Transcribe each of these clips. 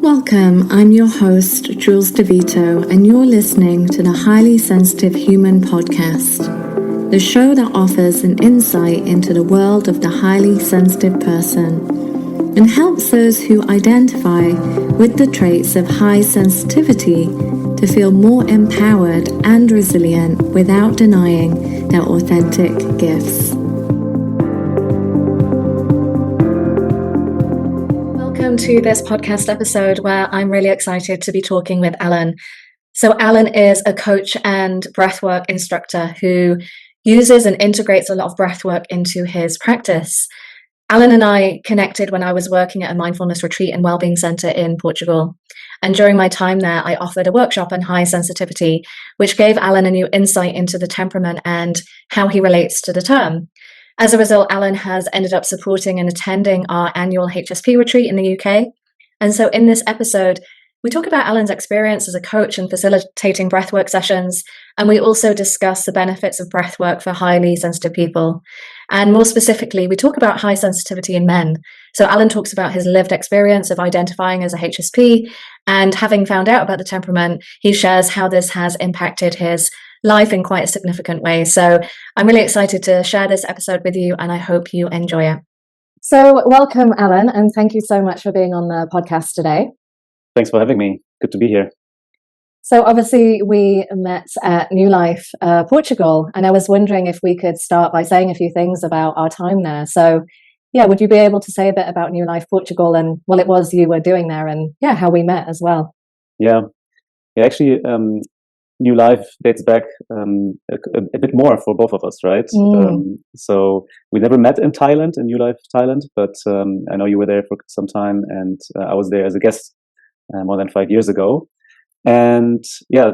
Welcome, I'm your host, Jules DeVito, and you're listening to the Highly Sensitive Human Podcast, the show that offers an insight into the world of the highly sensitive person and helps those who identify with the traits of high sensitivity to feel more empowered and resilient without denying their authentic gifts. Welcome to this podcast episode where I'm really excited to be talking with Alan. So Alan is a coach and breathwork instructor who uses and integrates a lot of breathwork into his practice. Alan and I connected when I was working at a mindfulness retreat and wellbeing center in Portugal. And during my time there, I offered a workshop on high sensitivity, which gave Alan a new insight into the temperament and how he relates to the term. As a result, Alan has ended up supporting and attending our annual HSP retreat in the UK. And so in this episode, we talk about Alan's experience as a coach and facilitating breathwork sessions. And we also discuss the benefits of breathwork for highly sensitive people. And more specifically, we talk about high sensitivity in men. So Alan talks about his lived experience of identifying as a HSP, and having found out about the temperament, he shares how this has impacted his life in quite a significant way. So I'm really excited to share this episode with you, and I hope you enjoy it. So welcome, Alan, and thank you so much for being on the podcast today. Thanks for having me. Good to be here. So obviously we met at New Life, Portugal, and I was wondering if we could start by saying a few things about our time there. So yeah, would you be able to say a bit about New Life Portugal and what it was you were doing there, and yeah, how we met as well? Yeah, actually, New Life dates back a bit more for both of us, right? So we never met in Thailand, in New Life, Thailand, but I know you were there for some time, and I was there as a guest more than 5 years ago. And yeah,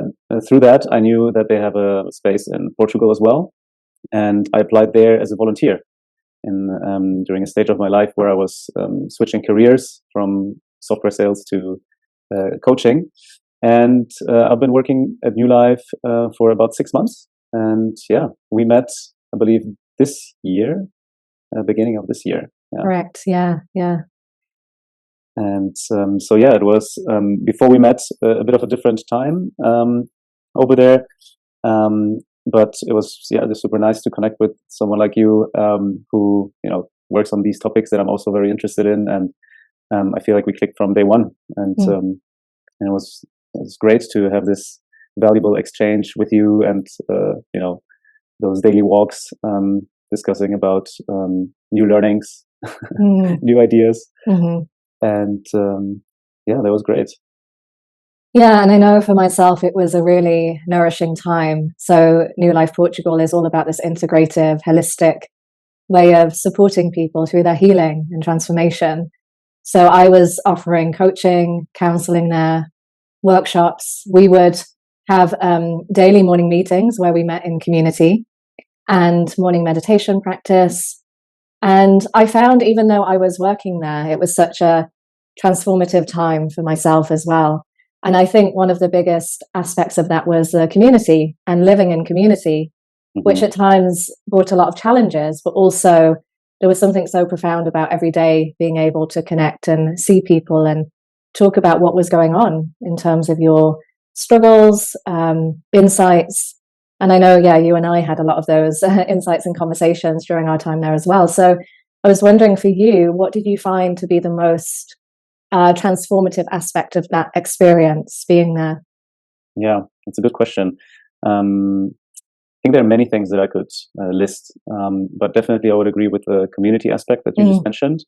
through that, I knew that they have a space in Portugal as well. And I applied there as a volunteer during a stage of my life where I was switching careers from software sales to coaching. And I've been working at New Life for about 6 months. And yeah, we met, I believe, this year, beginning of this year. Yeah. Correct. Yeah. And so yeah, it was before we met a bit of a different time over there. But it was just super nice to connect with someone like you who works on these topics that I'm also very interested in, and I feel like we clicked from day one. And it was great to have this valuable exchange with you, and those daily walks discussing about new learnings, new ideas. And that was great. Yeah, and I know for myself, it was a really nourishing time. So New Life Portugal is all about this integrative, holistic way of supporting people through their healing and transformation. So I was offering coaching, counseling there, workshops. We would have daily morning meetings where we met in community and morning meditation practice. And I found, even though I was working there, it was such a transformative time for myself as well. And I think one of the biggest aspects of that was the community and living in community, which at times brought a lot of challenges, but also there was something so profound about every day being able to connect and see people and talk about what was going on in terms of your struggles, insights. And I know, you and I had a lot of those insights and conversations during our time there as well. So I was wondering, for you, what did you find to be the most transformative aspect of that experience being there? Yeah, that's a good question. I think there are many things that I could list, but definitely I would agree with the community aspect that you just mentioned.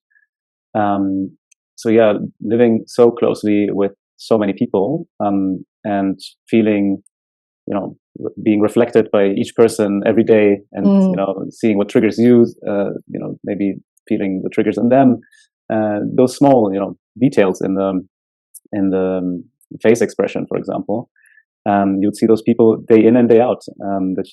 So yeah, living so closely with so many people and feeling, being reflected by each person every day, and seeing what triggers you, maybe feeling the triggers in them, those small details in the face expression, for example. You'd see those people day in and day out, that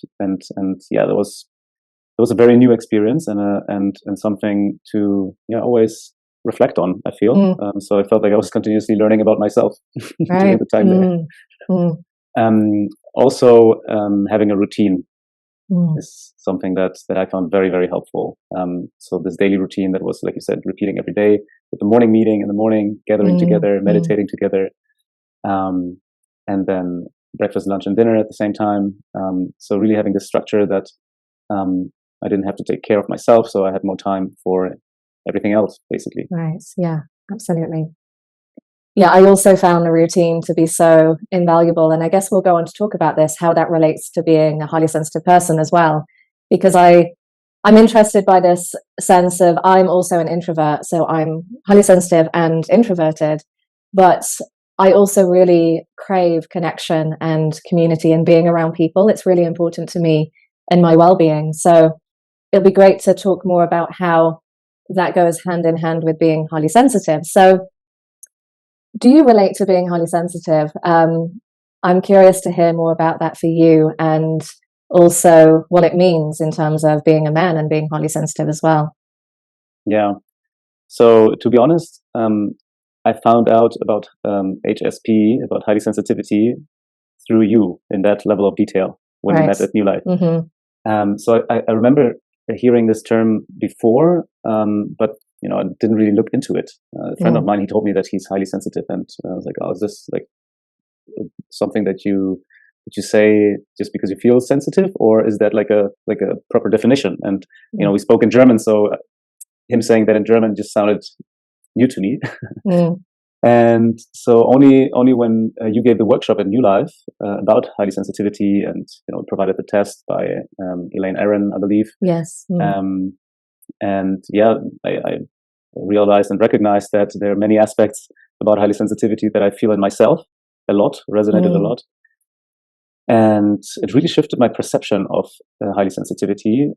was a very new experience and something to always reflect on, I feel. So I felt like I was continuously learning about myself during the time there. Also having a routine is something that I found very, very helpful. So this daily routine that was, like you said, repeating every day, with the morning meeting in the morning, gathering together, meditating together, and then breakfast, lunch, and dinner at the same time. So really having this structure that I didn't have to take care of myself, so I had more time for everything else, basically. Right. Yeah, absolutely. Yeah, I also found the routine to be so invaluable. And I guess we'll go on to talk about this, how that relates to being a highly sensitive person as well. Because I'm interested by this sense of, I'm also an introvert, so I'm highly sensitive and introverted, but I also really crave connection and community and being around people. It's really important to me and my well-being. So it'll be great to talk more about how that goes hand in hand with being highly sensitive. So do you relate to being highly sensitive? I'm curious to hear more about that for you, and also what it means in terms of being a man and being highly sensitive as well. Yeah. So to be honest, I found out about HSP, about highly sensitivity, through you in that level of detail when we met at New Life. So I remember hearing this term before, but I didn't really look into it. A friend of mine, he told me that he's highly sensitive, and I was like, "Oh, is this like something that you say just because you feel sensitive, or is that like a proper definition?" And we spoke in German, so him saying that in German just sounded new to me. And so only when you gave the workshop at New Life about highly sensitivity, and provided the test by Elaine Aron, I believe. Yes. And yeah, I realized and recognized that there are many aspects about highly sensitivity that I feel in myself a lot, resonated a lot. And it really shifted my perception of highly sensitivity,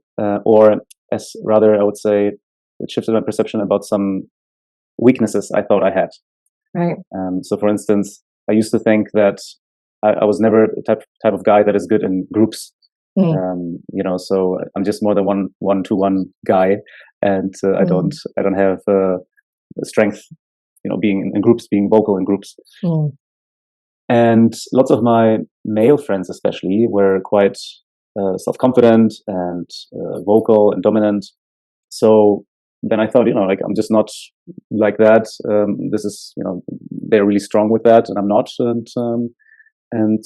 or as rather, I would say, it shifted my perception about some weaknesses I thought I had. Right. So for instance, I used to think that I was never the type of guy that is good in groups. So I'm just more the one-to-one guy, and I don't have strength, being in groups, being vocal in groups. And lots of my male friends, especially, were quite self-confident and vocal and dominant. So then I thought, I'm just not like that. This is, they're really strong with that, and I'm not. And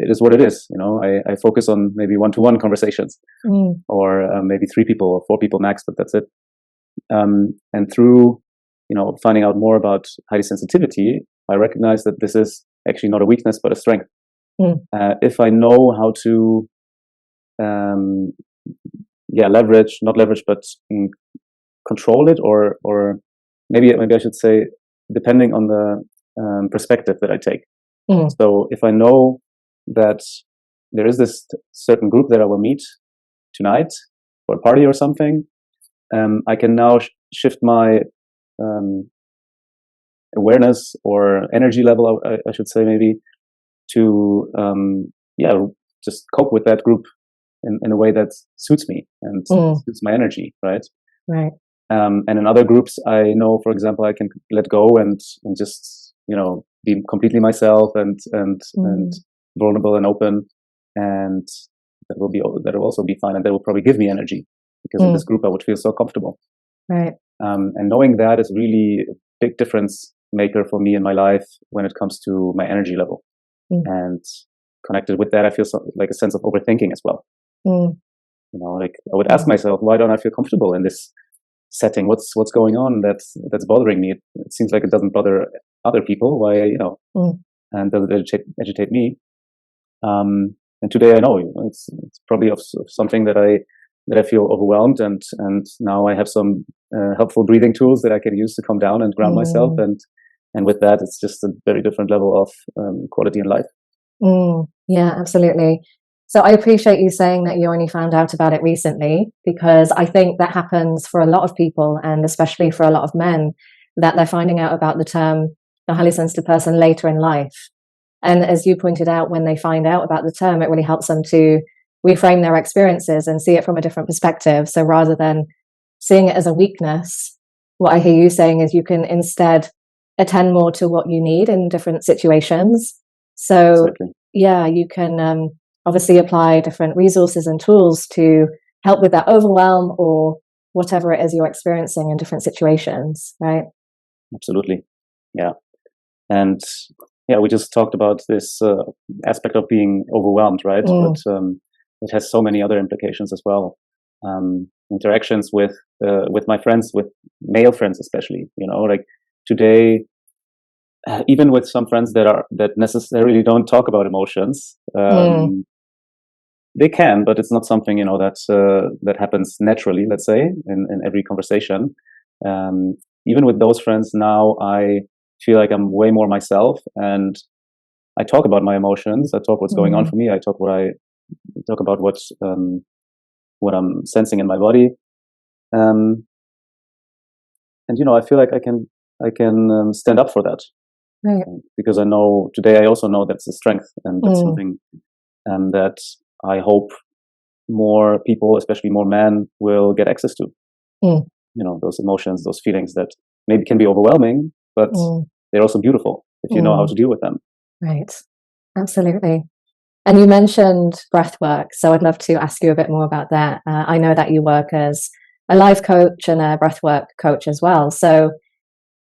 it is what it is. I focus on maybe one-to-one conversations, or maybe 3 people or 4 people max, but that's it. And through, finding out more about highly sensitivity, I recognize that this is actually not a weakness, but a strength. If I know how to, not leverage, but control it, or maybe I should say, depending on the perspective that I take. So if I know that there is this certain group that I will meet tonight for a party or something, I can now shift my awareness or energy level, I should say, maybe, to just cope with that group in a way that suits me and suits my energy, right? Right. And in other groups, I know, for example, I can let go and just be completely myself and vulnerable and open, and that will also be fine, and that will probably give me energy, because in this group I would feel so comfortable. Right. And knowing that is really a big difference maker for me in my life when it comes to my energy level. And connected with that, I feel like a sense of overthinking as well. Like I would ask myself, why don't I feel comfortable in this setting? What's going on that's bothering me? It seems like it doesn't bother other people. Why, and does it agitate me? And today I know it's probably of something that I feel overwhelmed, and now I have some helpful breathing tools that I can use to calm down and ground myself, and with that, it's just a very different level of quality in life. Yeah, absolutely. So I appreciate you saying that you only found out about it recently, because I think that happens for a lot of people, and especially for a lot of men, that they're finding out about the term the highly sensitive person later in life. And as you pointed out, when they find out about the term, it really helps them to reframe their experiences and see it from a different perspective. So rather than seeing it as a weakness, what I hear you saying is you can instead attend more to what you need in different situations. So exactly. Yeah, you can obviously apply different resources and tools to help with that overwhelm or whatever it is you're experiencing in different situations, right? Absolutely. Yeah. And yeah, we just talked about this aspect of being overwhelmed, right? But it has so many other implications as well. Interactions with my friends, with male friends especially, like today, even with some friends that necessarily don't talk about emotions, they can, but it's not something that happens naturally. Let's say in every conversation. Even with those friends now, I feel like I'm way more myself, and I talk about my emotions. I talk what's going on for me. I talk about what I'm sensing in my body, and I feel like I can stand up for that, right? Because I know today. I also know that's a strength, and that's something that I hope more people, especially more men, will get access to. Those emotions, those feelings that maybe can be overwhelming, but they're also beautiful if you know how to deal with them. Right. Absolutely. And you mentioned breath work, so I'd love to ask you a bit more about that. I know that you work as a life coach and a breathwork coach as well. So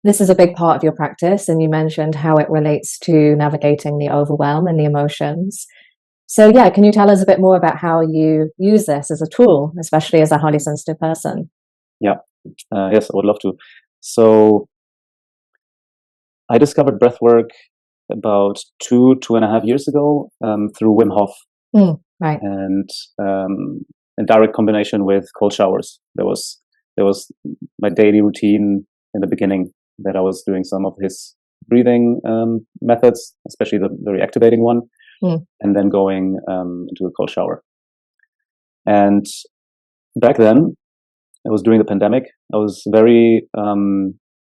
this is a big part of your practice, and you mentioned how it relates to navigating the overwhelm and the emotions. So yeah, can you tell us a bit more about how you use this as a tool, especially as a highly sensitive person? Yeah. Yes, I would love to. So I discovered breathwork about 2.5 years ago through Wim Hof, right, and in direct combination with cold showers. There was my daily routine in the beginning that I was doing some of his breathing methods, especially the very activating one, and then going into a cold shower. And back then, it was during the pandemic. I was very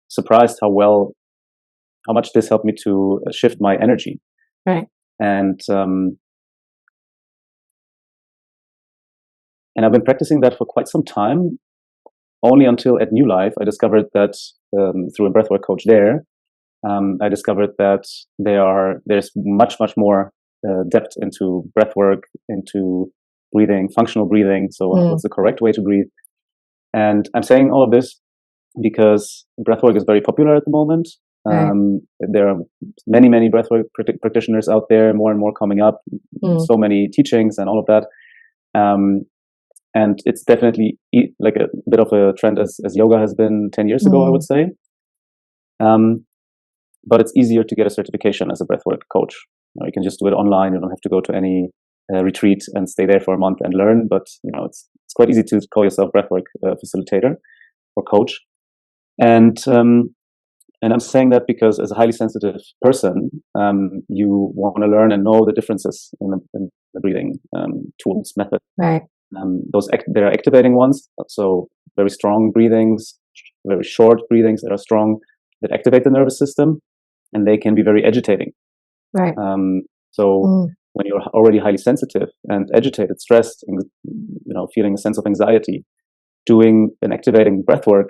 surprised how much this helped me to shift my energy. right. And I've been practicing that for quite some time, only until at New Life I discovered that through a breathwork coach there, I discovered that there's much more depth into breathwork, into breathing, functional breathing. So what's the correct way to breathe? And I'm saying all of this because breathwork is very popular at the moment. There are many breathwork practitioners out there, more and more coming up, so many teachings and all of that. And it's definitely like a bit of a trend as yoga has been 10 years ago, I would say. But it's easier to get a certification as a breathwork coach. You can just do it online. You don't have to go to any retreat and stay there for a month and learn. But it's quite easy to call yourself breathwork facilitator or coach. And I'm saying that because as a highly sensitive person, you want to learn and know the differences in the breathing tools, method. Right. There are activating ones, so very strong breathings, very short breathings that are strong, that activate the nervous system, and they can be very agitating. Right. When you're already highly sensitive and agitated, stressed, and feeling a sense of anxiety, doing an activating breathwork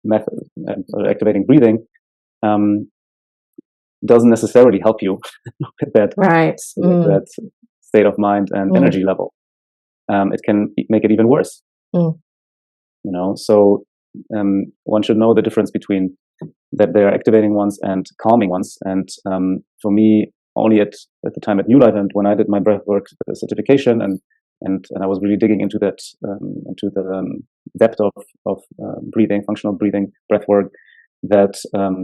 method, activating breathing, doesn't necessarily help you with that, that state of mind and energy level. It can make it even worse. So one should know the difference between that there are activating ones and calming ones. And for me, only at the time at New Life, and when I did my breathwork certification, and I was really digging into that, into the depth of breathing, functional breathing, breathwork, that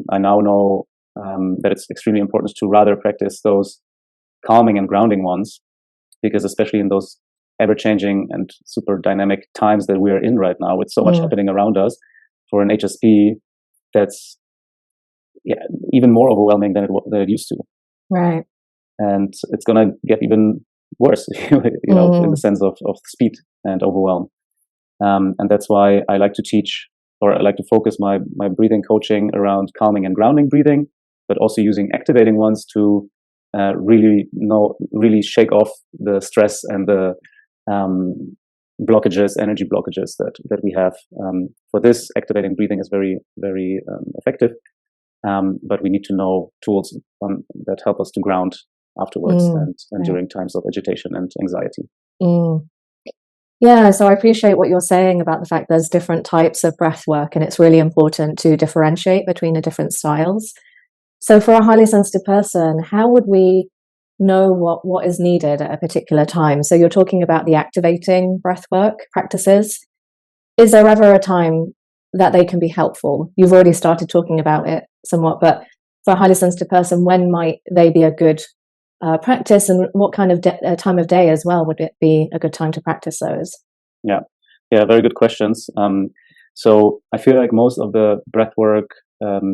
I now know that it's extremely important to rather practice those calming and grounding ones, because especially in those ever-changing and super dynamic times that we're in right now, with so much happening around us, for an HSP, that's even more overwhelming than it used to. Right. And it's going to get even worse, in the sense of speed and overwhelm. And that's why I like to teach, or I like to focus my breathing coaching around calming and grounding breathing, but also using activating ones to really shake off the stress and the energy blockages that we have. For this, activating breathing is very, very effective. But we need to know tools that help us to ground afterwards and during times of agitation and anxiety. Yeah, so I appreciate what you're saying about the fact there's different types of breath work, and it's really important to differentiate between the different styles. So for a highly sensitive person, how would we know what is needed at a particular time? So you're talking about the activating breathwork practices. Is there ever a time that they can be helpful? You've already started talking about it somewhat, but for a highly sensitive person, when might they be a good practice, and what kind of time of day as well would it be a good time to practice those? Yeah, very good questions. So I feel like most of the breathwork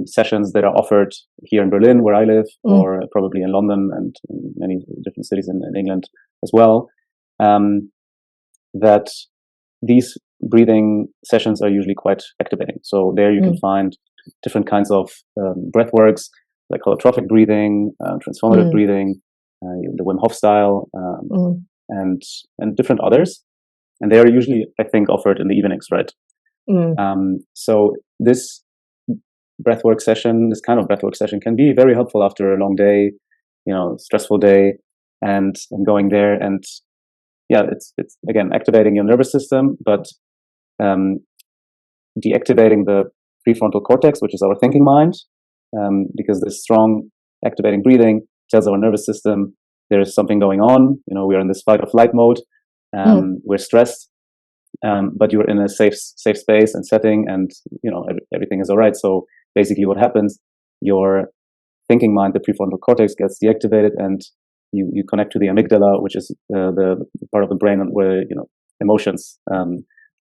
sessions that are offered here in Berlin, where I live, or probably in London and in many different cities in England as well, that these breathing sessions are usually quite activating. So there you can find different kinds of breathworks, like holotrophic breathing, transformative breathing, the Wim Hof style, and different others. And they are usually, I think, offered in the evenings, right? So this kind of breathwork session can be very helpful after a long day, stressful day, and going there. And yeah, it's again activating your nervous system, but deactivating the prefrontal cortex, which is our thinking mind, because this strong activating breathing tells our nervous system there is something going on. We are in this fight or flight mode. We're stressed, but you're in a safe space and setting, and everything is all right. So basically, what happens? Your thinking mind, the prefrontal cortex, gets deactivated, and you connect to the amygdala, which is the part of the brain where emotions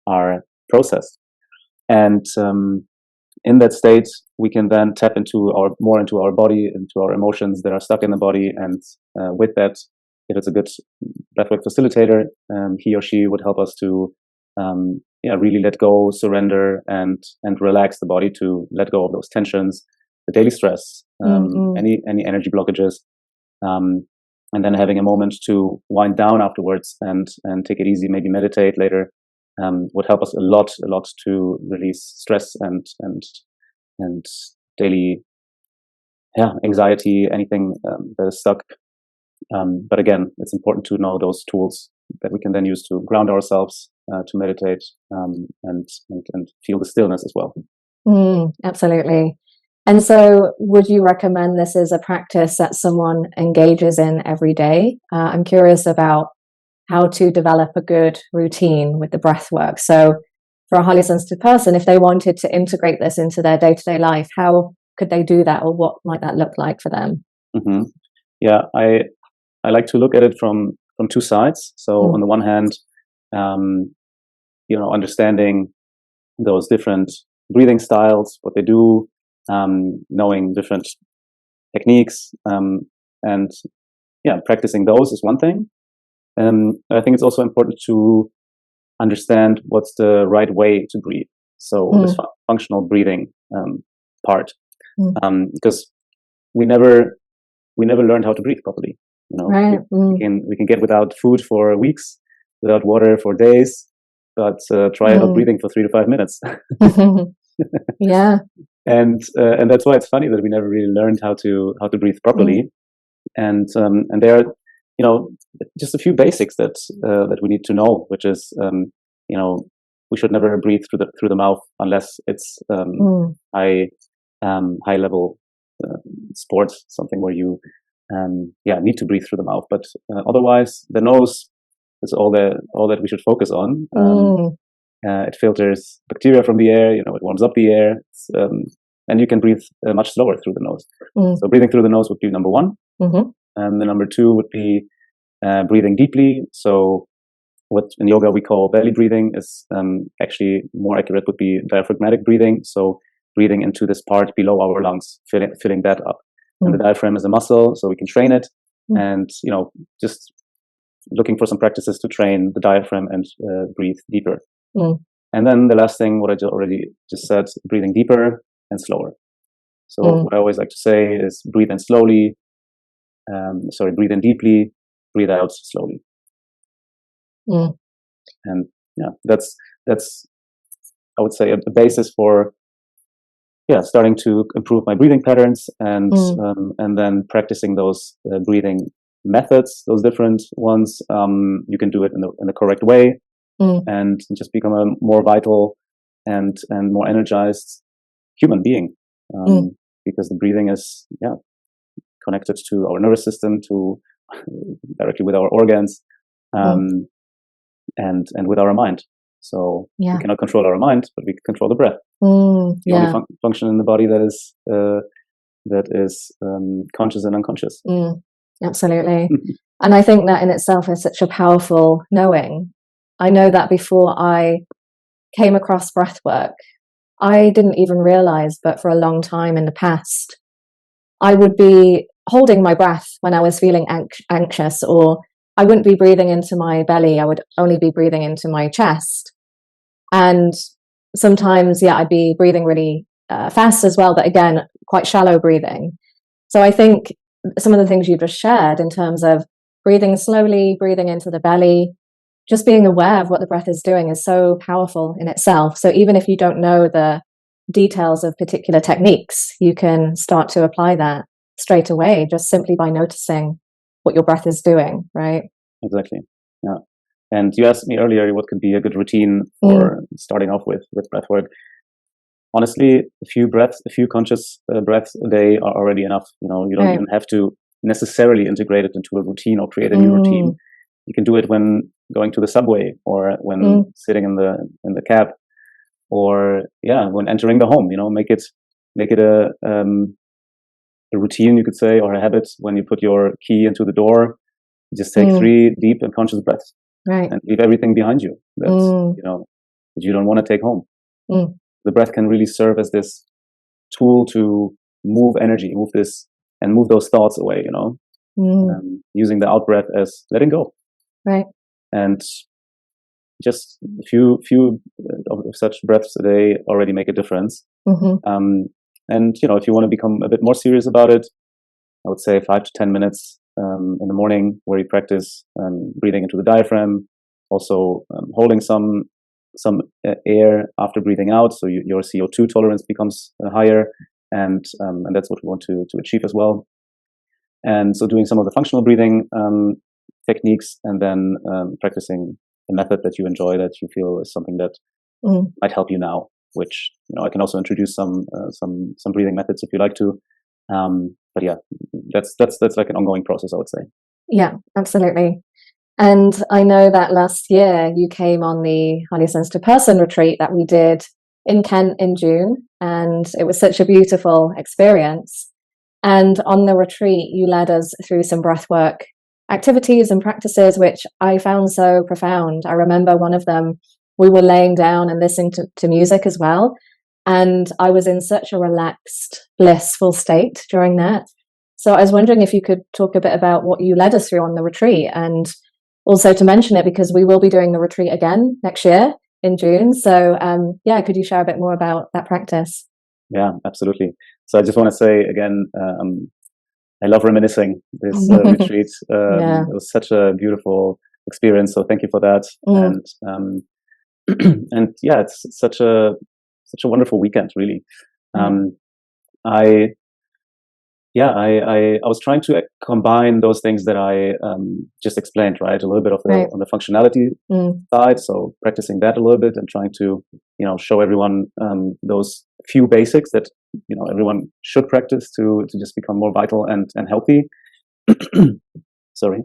are processed. And in that state, we can then tap more into our body, into our emotions that are stuck in the body. And with that, if it's a good breathwork facilitator, he or she would help us to really let go, surrender, and relax the body, to let go of those tensions, the daily stress, any energy blockages, and then having a moment to wind down afterwards and take it easy, maybe meditate later. Would help us a lot to release stress and daily anxiety, anything that is stuck. But again, it's important to know those tools that we can then use to ground ourselves, to meditate, and feel the stillness as well. Absolutely. And so would you recommend this as a practice that someone engages in every day? I'm curious about how to develop a good routine with the breath work. So for a highly sensitive person, if they wanted to integrate this into their day-to-day life, how could they do that, or what might that look like for them? Yeah, I like to look at it from two sides. So on the one hand, understanding those different breathing styles, what they do, knowing different techniques, and practicing those is one thing. I think it's also important to understand what's the right way to breathe. So this functional breathing part, because we never learned how to breathe properly. Right. We can get without food for weeks, without water for days, but try not breathing for 3 to 5 minutes. Yeah. And that's why it's funny that we never really learned how to breathe properly. And there are just a few basics that we need to know, which is we should never breathe through the mouth unless it's high level sports, something where you need to breathe through the mouth. But otherwise, the nose is all that we should focus on. It filters bacteria from the air. It warms up the air, and you can breathe much slower through the nose. So breathing through the nose would be number one. And the number two would be breathing deeply. So what in yoga we call belly breathing is actually more accurate would be diaphragmatic breathing. So breathing into this part below our lungs, filling that up. And the diaphragm is a muscle, so we can train it. And just looking for some practices to train the diaphragm and breathe deeper. And then the last thing, what I already just said, breathing deeper and slower. So what I always like to say is breathe in slowly. Breathe in deeply, breathe out slowly. And that's I would say a basis for starting to improve my breathing patterns, and then practicing those breathing methods, those different ones, you can do it in the correct way and just become a more vital and more energized human being. Because the breathing is connected to our nervous system, to directly with our organs, and with our mind. So we cannot control our mind, but we can control the breath. The only function in the body that is conscious and unconscious. Absolutely. And I think that in itself is such a powerful knowing. I know that before I came across breathwork, I didn't even realize, but for a long time in the past, I would be holding my breath when I was feeling anxious, or I wouldn't be breathing into my belly. I would only be breathing into my chest. And sometimes, I'd be breathing really fast as well, but again, quite shallow breathing. So I think some of the things you've just shared in terms of breathing slowly, breathing into the belly, just being aware of what the breath is doing is so powerful in itself. So even if you don't know the details of particular techniques, you can start to apply that straight away, just simply by noticing what your breath is doing, right? Exactly. Yeah. And you asked me earlier what could be a good routine for starting off with breathwork. Honestly, a few conscious breaths a day are already enough. You don't even have to necessarily integrate it into a routine or create a new routine. You can do it when going to the subway, or when sitting in the cab, or when entering the home. Make it a routine, you could say, or a habit. When you put your key into the door, just take 3 deep and conscious breaths, and leave everything behind you that that you don't want to take home. The breath can really serve as this tool to move energy, move those thoughts away. Using the out breath as letting go. Right. And just a few of such breaths a day already make a difference. And if you want to become a bit more serious about it, I would say 5 to 10 minutes in the morning, where you practice breathing into the diaphragm, also holding some air after breathing out, so your CO2 tolerance becomes higher, and that's what we want to achieve as well. And so doing some of the functional breathing techniques, and then practicing the method that you enjoy, that you feel is something that might help you now, which I can also introduce some breathing methods if you like to. But that's like an ongoing process, I would say. Yeah, absolutely. And I know that last year you came on the Highly Sensitive Person retreat that we did in Kent in June, and it was such a beautiful experience. And on the retreat, you led us through some breathwork activities and practices, which I found so profound. I remember one of them, we were laying down and listening to music as well. And I was in such a relaxed, blissful state during that. So I was wondering if you could talk a bit about what you led us through on the retreat, and also to mention it because we will be doing the retreat again next year in June. So could you share a bit more about that practice? Yeah, absolutely. So I just want to say again, I love reminiscing this retreat. It was such a beautiful experience. So thank you for that. And it's such a wonderful weekend, really. I was trying to combine those things that I just explained, right? A little bit of on the functionality side, so practicing that a little bit and trying to, show everyone those few basics that everyone should practice to just become more vital and healthy. Sorry.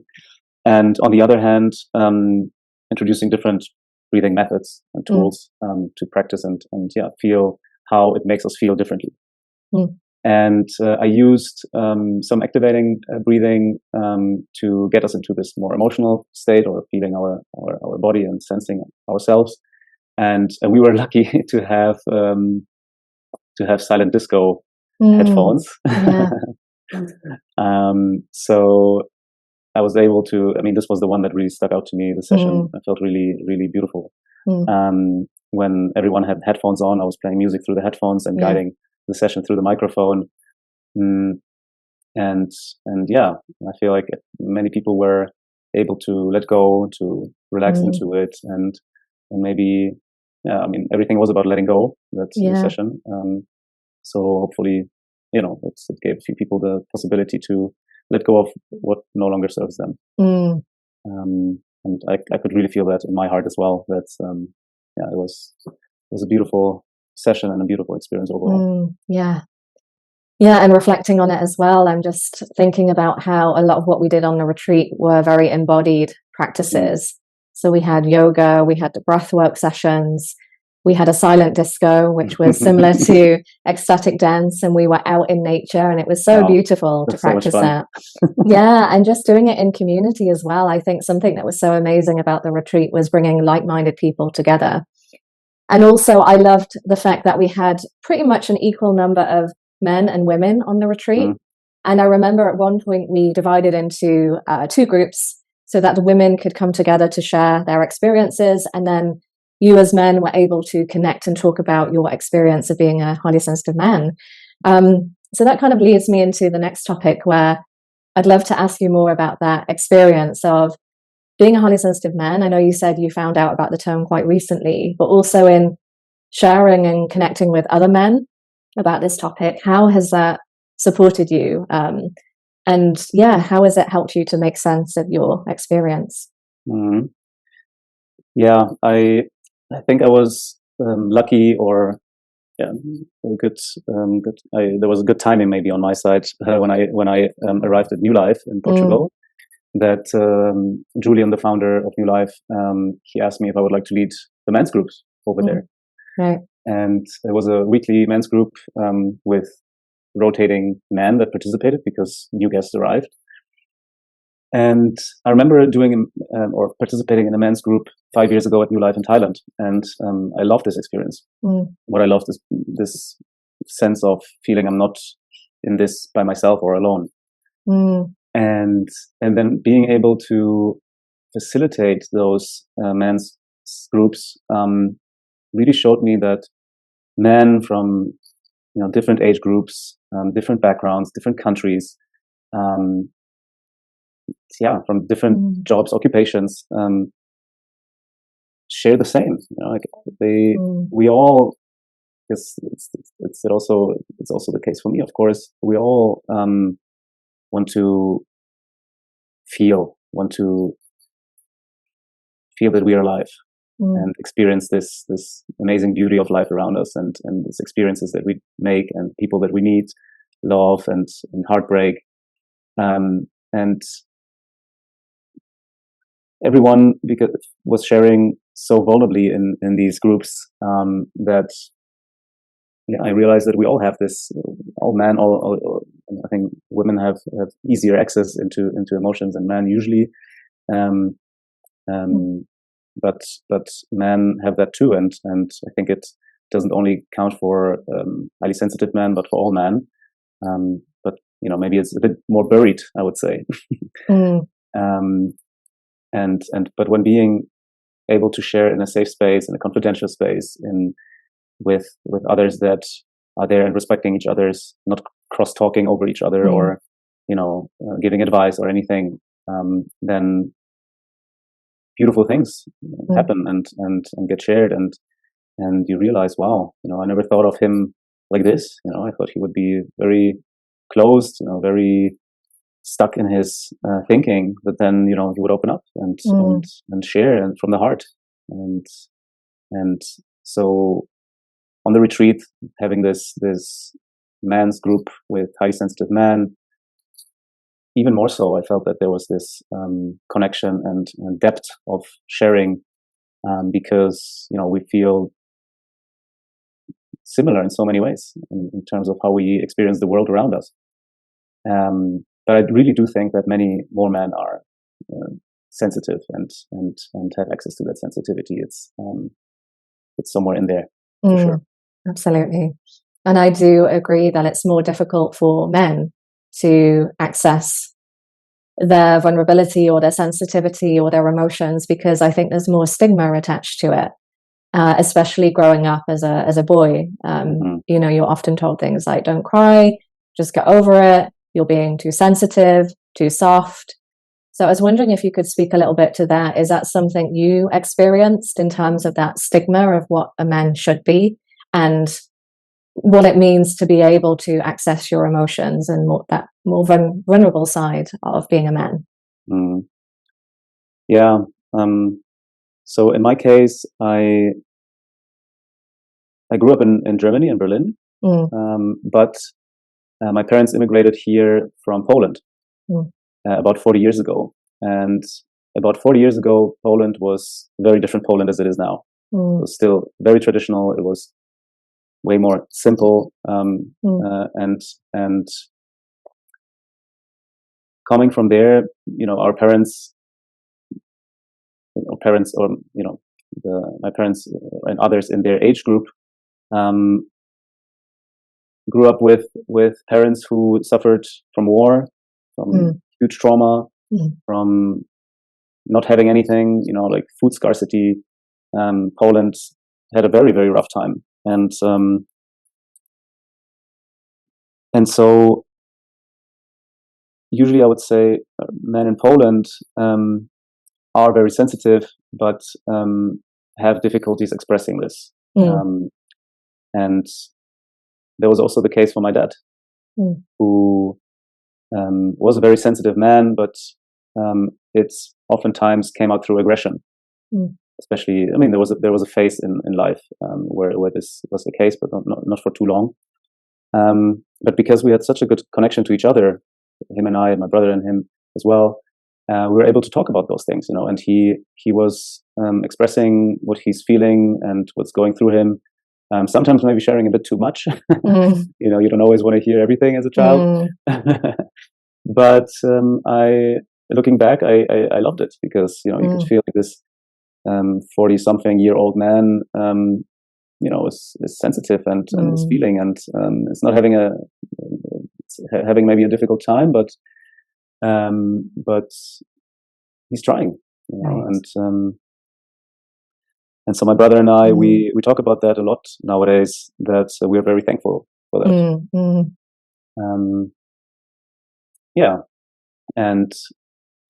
And on the other hand, introducing different breathing methods and tools to practice and feel how it makes us feel differently. And I used some activating breathing to get us into this more emotional state, or feeling our body and sensing ourselves. And we were lucky to have silent disco headphones. So I was able to. I mean, this was the one that really stuck out to me. The session I felt really, really beautiful. When everyone had headphones on, I was playing music through the headphones and guiding the session through the microphone. And I feel like many people were able to let go, to relax into it, and maybe, everything was about letting go. That's the session. So hopefully, it gave a few people the possibility to let go of what no longer serves them. And I could really feel that in my heart as well. That's it was a beautiful session and a beautiful experience overall. Yeah, and reflecting on it as well, I'm just thinking about how a lot of what we did on the retreat were very embodied practices. So we had yoga, we had the breathwork sessions, we had a silent disco, which was similar to ecstatic dance, and we were out in nature, and it was so beautiful to practice that. Yeah, and just doing it in community as well. I think something that was so amazing about the retreat was bringing like-minded people together. And also I loved the fact that we had pretty much an equal number of men and women on the retreat. And I remember at one point we divided into 2 groups so that the women could come together to share their experiences, and then you as men were able to connect and talk about your experience of being a highly sensitive man. So that kind of leads me into the next topic, where I'd love to ask you more about that experience of being a highly sensitive man. I know you said you found out about the term quite recently, but also in sharing and connecting with other men about this topic. How has that supported you? And how has it helped you to make sense of your experience? Yeah, I think I was lucky, or good. There was a good timing maybe on my side when I arrived at New Life in Portugal. That Julian, the founder of New Life, he asked me if I would like to lead the men's groups over there. Right. And it was a weekly men's group with rotating men that participated because new guests arrived. And I remember doing or participating in a men's group 5 years ago at New Life in Thailand, and I loved this experience. What I loved is this sense of feeling I'm not in this by myself or alone. And then being able to facilitate those men's groups really showed me that men from different age groups, different backgrounds, different countries, from different jobs, occupations, share the same. We all. It's also the case for me. Of course, we all want to feel that we are alive and experience this amazing beauty of life around us, and these experiences that we make, and people that we meet, love and heartbreak, and everyone was sharing so vulnerably in these groups that I realized that we all have this. All men, I think women have easier access into emotions than men usually, but men have that too, and I think it doesn't only count for highly sensitive men, but for all men. But maybe it's a bit more buried, I would say. But when being able to share in a safe space, in a confidential space, with others that are there and respecting each other's, not cross-talking over each other or giving advice or anything, then beautiful things happen and get shared, and you realize, wow, I never thought of him like this. I thought he would be very closed, very stuck in his thinking, but then he would open up and share, and from the heart, and so on the retreat, having this man's group with highly sensitive men, even more so, I felt that there was this connection and depth of sharing, because we feel similar in so many ways in terms of how we experience the world around us. But I really do think that many more men are sensitive and have access to that sensitivity. It's somewhere in there, for sure. Absolutely. And I do agree that it's more difficult for men to access their vulnerability or their sensitivity or their emotions, because I think there's more stigma attached to it, especially growing up as a boy. You're often told things like, don't cry, just get over it, you're being too sensitive, too soft. So I was wondering if you could speak a little bit to that. Is that something you experienced in terms of that stigma of what a man should be? And what it means to be able to access your emotions and that more vulnerable side of being a man. Yeah. So in my case, I grew up in Germany, in Berlin, but my parents immigrated here from Poland about 40 years ago. And about 40 years ago, Poland was very different Poland as it is now. It was still very traditional. It was way more simple. And coming from there, our parents, or my parents and others in their age group grew up with parents who suffered from war, from huge trauma, from not having anything, like food scarcity. Poland had a very, very rough time, and so usually I would say men in Poland are very sensitive, but have difficulties expressing this. And that was also the case for my dad, who was a very sensitive man, but it oftentimes came out through aggression. Especially, there was a phase in life where this was the case, but not for too long. But because we had such a good connection to each other, him and I, and my brother and him as well, we were able to talk about those things, and he was expressing what he's feeling and what's going through him. Sometimes maybe sharing a bit too much. You don't always want to hear everything as a child. But looking back, I loved it, because you could feel like this 40-something-year-old man, is sensitive and is feeling, and is not having having maybe a difficult time, but he's trying, right. And so my brother and I, we talk about that a lot nowadays, that we are very thankful for that. Yeah. And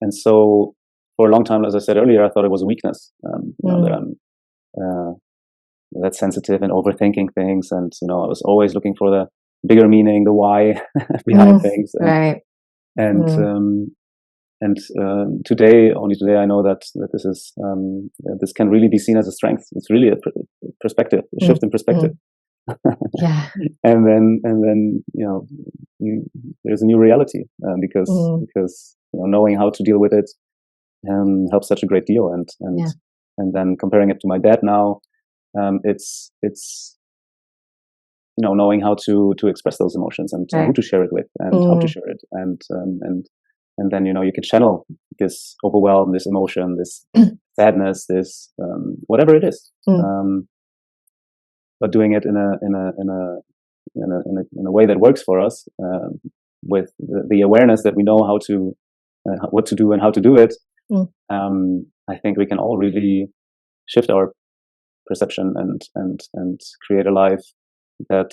so for a long time, as I said earlier, I thought it was a weakness, that I'm that sensitive and overthinking things. And, I was always looking for the bigger meaning, the why behind things. And, right. And only today, I know that this is this can really be seen as a strength. It's really a perspective, a shift in perspective. Yeah. And then there's a new reality, because knowing how to deal with it helps such a great deal. And then comparing it to my dad now, it's knowing how to express those emotions, and who to share it with, and how to share it, and then you can channel this overwhelm, this emotion, this sadness, this whatever it is, but doing it in a way that works for us, with the awareness that we know how to what to do and how to do it. I think we can all really shift our perception and create a life that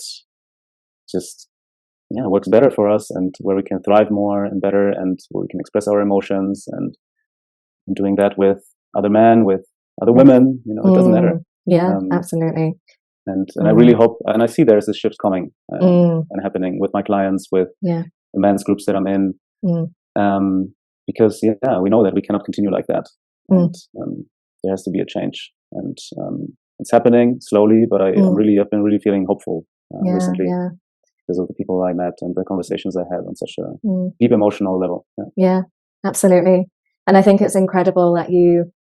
just works better for us, and where we can thrive more and better, and where we can express our emotions, and doing that with other men, with other women, it doesn't matter. Yeah, absolutely. And I really hope, and I see there's this shift coming and happening with my clients, with the men's groups that I'm in, because we know that we cannot continue like that, and there has to be a change, and it's happening slowly, but I've been really feeling hopeful recently. Because of the people I met and the conversations I had on such a deep emotional level. Yeah, absolutely. And I think it's incredible that you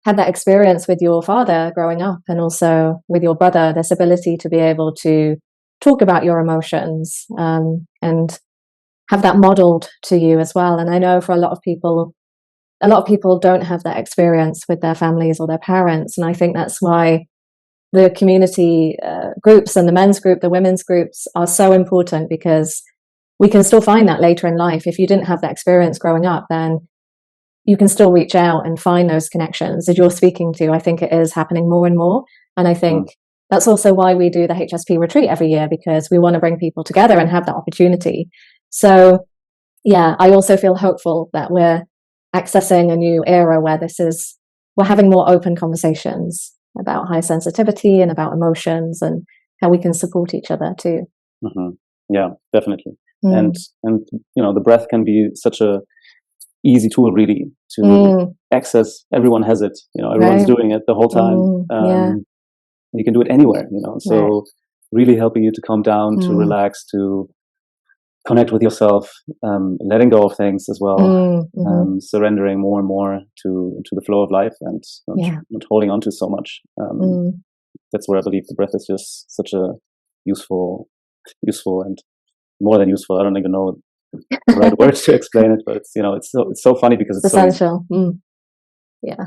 had that experience with your father growing up, and also with your brother, this ability to be able to talk about your emotions, and have that modeled to you as well. And I know for a lot of people don't have that experience with their families or their parents. And I think that's why the community groups, and the men's group, the women's groups, are so important, because we can still find that later in life. If you didn't have that experience growing up, then you can still reach out and find those connections that you're speaking to. I think it is happening more and more. And I think that's also why we do the HSP retreat every year, because we want to bring people together and have that opportunity. So I also feel hopeful that we're accessing a new era where we're having more open conversations about high sensitivity and about emotions, and how we can support each other too. Mm-hmm. Yeah, definitely. And the breath can be such a easy tool really to access. Everyone has it, everyone's doing it the whole time. You can do it anywhere, so really helping you to calm down, to relax, to connect with yourself, letting go of things as well, surrendering more and more to the flow of life, and not holding on to so much. That's where I believe the breath is just such a useful and more than useful. I don't even know the right words to explain it, but it's so funny because it's essential. Yeah.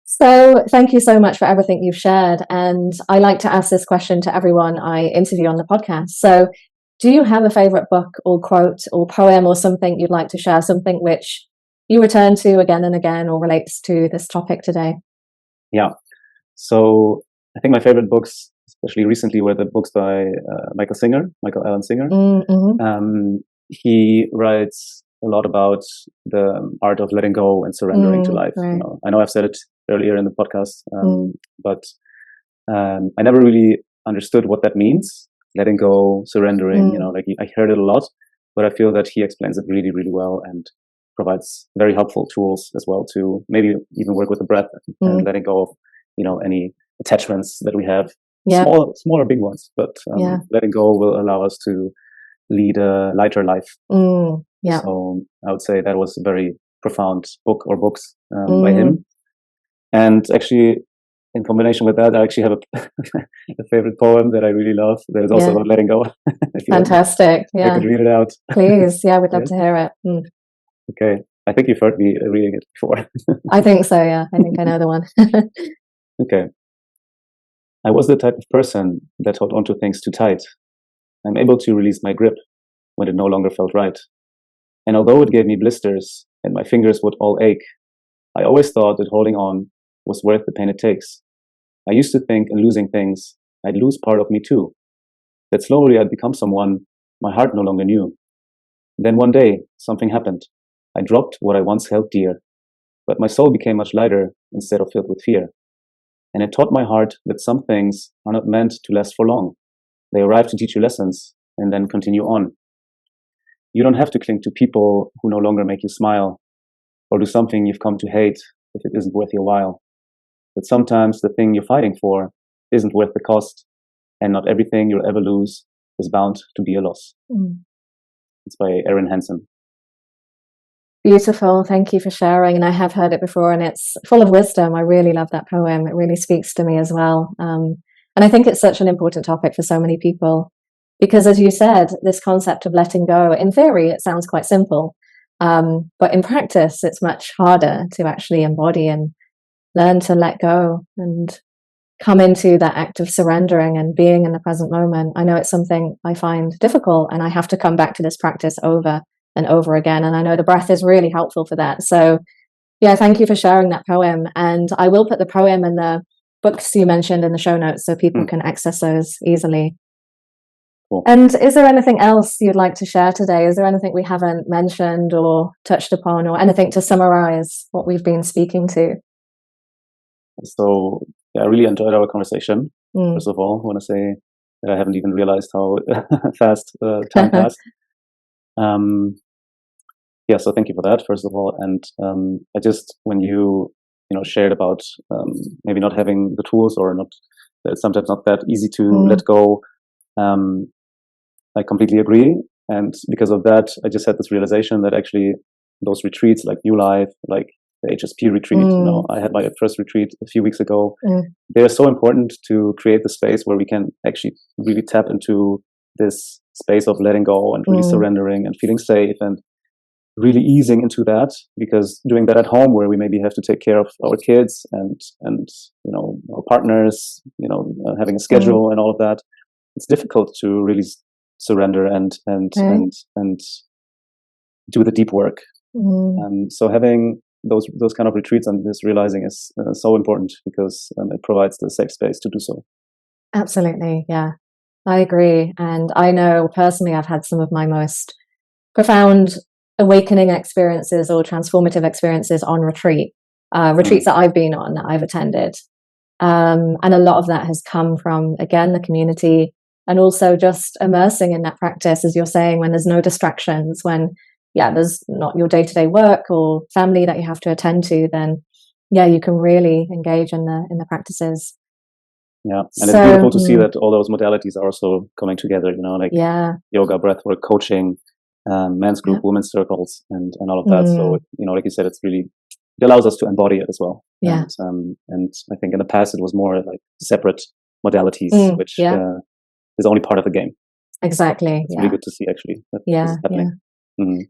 So thank you so much for everything you've shared. And I like to ask this question to everyone I interview on the podcast. So do you have a favorite book or quote or poem or something you'd like to share, something which you return to again and again or relates to this topic today? Yeah. So I think my favorite books, especially recently, were the books by Michael Alan Singer. He writes a lot about the art of letting go and surrendering to life. Right. I know I've said it earlier in the podcast, but I never really understood what that means. Letting go, surrendering, I heard it a lot, but I feel that he explains it really, really well and provides very helpful tools as well to maybe even work with the breath and letting go of, any attachments that we have, small or big ones, but letting go will allow us to lead a lighter life. So I would say that was a very profound book or books by him. And actually, in combination with that, I actually have a favorite poem that I really love that is also about letting go. Fantastic. I could read it out. Please. Yeah, we'd love to hear it. Okay. I think you've heard me reading it before. I think so, yeah. I think I know the one. Okay. I was the type of person that held onto things too tight. I'm able to release my grip when it no longer felt right. And although it gave me blisters and my fingers would all ache, I always thought that holding on was worth the pain it takes. I used to think in losing things, I'd lose part of me too. That slowly I'd become someone my heart no longer knew. Then one day, something happened. I dropped what I once held dear, but my soul became much lighter instead of filled with fear. And it taught my heart that some things are not meant to last for long. They arrive to teach you lessons and then continue on. You don't have to cling to people who no longer make you smile, or do something you've come to hate if it isn't worth your while. But sometimes the thing you're fighting for isn't worth the cost, and not everything you'll ever lose is bound to be a loss. It's by Erin Hansen. Beautiful. Thank you for sharing. And I have heard it before, and it's full of wisdom. I really love that poem. It really speaks to me as well. And I think it's such an important topic for so many people because, as you said, this concept of letting go, in theory, it sounds quite simple. But in practice, it's much harder to actually embody and learn to let go and come into that act of surrendering and being in the present moment. I know it's something I find difficult, and I have to come back to this practice over and over again. And I know the breath is really helpful for that. So yeah, thank you for sharing that poem. And I will put the poem and the books you mentioned in the show notes so people can access those easily. Cool. And is there anything else you'd like to share today? Is there anything we haven't mentioned or touched upon, or anything to summarize what we've been speaking to? So yeah, I really enjoyed our conversation. First of all, I want to say that I haven't even realized how fast time passed. So thank you for that, first of all. And I just, when you shared about maybe not having the tools, or not, it's sometimes not that easy to let go. I completely agree. And because of that, I just had this realization that actually those retreats like New Life, like the HSP retreat, I had my first retreat a few weeks ago. They're so important to create the space where we can actually really tap into this space of letting go and really surrendering and feeling safe and really easing into that, because doing that at home where we maybe have to take care of our kids and our partners, having a schedule and all of that, it's difficult to really surrender and do the deep work. So having those kind of retreats and this realizing is so important, because it provides the safe space to do so. Absolutely, yeah, I agree. And I know personally I've had some of my most profound awakening experiences or transformative experiences on retreats that I've been on, that I've attended. And a lot of that has come from, again, the community, and also just immersing in that practice, as you're saying, when there's no distractions, when there's not your day-to-day work or family that you have to attend to, then you can really engage in the practices. Yeah, and it's beautiful to see that all those modalities are also coming together, like yoga, breathwork, coaching, men's group, women's circles, and all of that. So, like you said, it allows us to embody it as well. Yeah. And I think in the past it was more like separate modalities, which is only part of the game. Exactly. It's really good to see, actually, that this is happening. Yeah. Mm-hmm.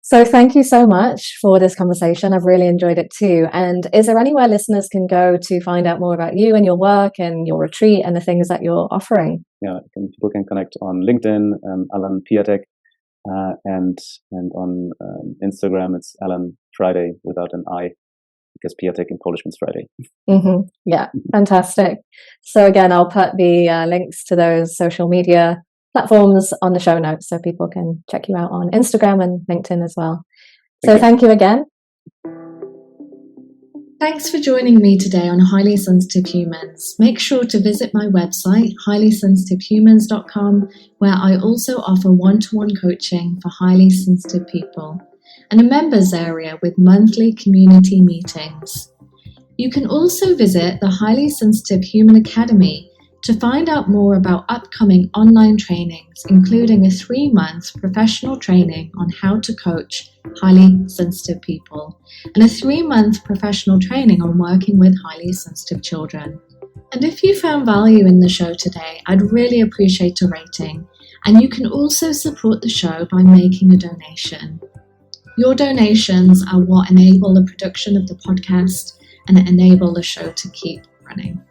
So thank you so much for this conversation. I've really enjoyed it too. And is there anywhere listeners can go to find out more about you and your work and your retreat and the things that you're offering? Yeah, people can connect on LinkedIn, Alan Piatek, and on Instagram, it's Alan Friday without an I, because Piatek in Polish means Friday. Mm-hmm. Yeah, fantastic. So again, I'll put the links to those social media platforms on the show notes so people can check you out on Instagram and LinkedIn as well. So thank you again. Thanks for joining me today on Highly Sensitive Humans. Make sure to visit my website, highlysensitiveHumans.com, where I also offer one-to-one coaching for highly sensitive people, and a members area with monthly community meetings. You can also visit the Highly Sensitive Human Academy to find out more about upcoming online trainings, including a 3-month professional training on how to coach highly sensitive people, and a 3-month professional training on working with highly sensitive children. And if you found value in the show today, I'd really appreciate a rating, and you can also support the show by making a donation. Your donations are what enable the production of the podcast and enable the show to keep running.